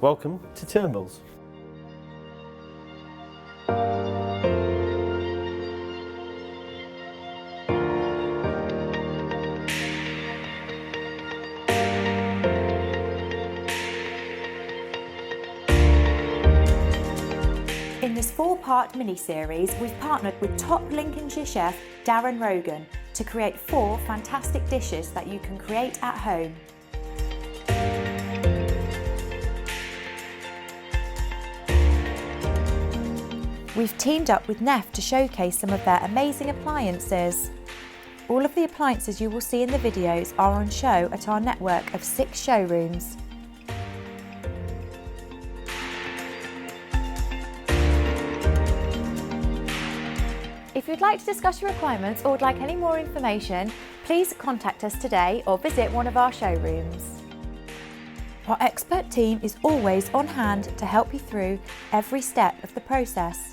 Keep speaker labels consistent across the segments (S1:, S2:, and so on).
S1: Welcome to Turnbull's.
S2: In this 4-part mini-series, we've partnered with top Lincolnshire chef Darren Rogan to create 4 fantastic dishes that you can create at home. We've teamed up with NEFF to showcase some of their amazing appliances. All of the appliances you will see in the videos are on show at our network of 6 showrooms. If you'd like to discuss your requirements or would like any more information, please contact us today or visit one of our showrooms. Our expert team is always on hand to help you through every step of the process.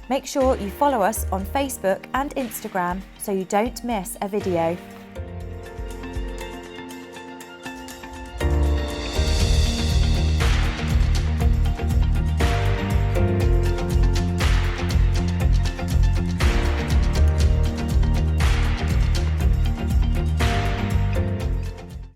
S2: Make sure you follow us on Facebook and Instagram so you don't miss a video.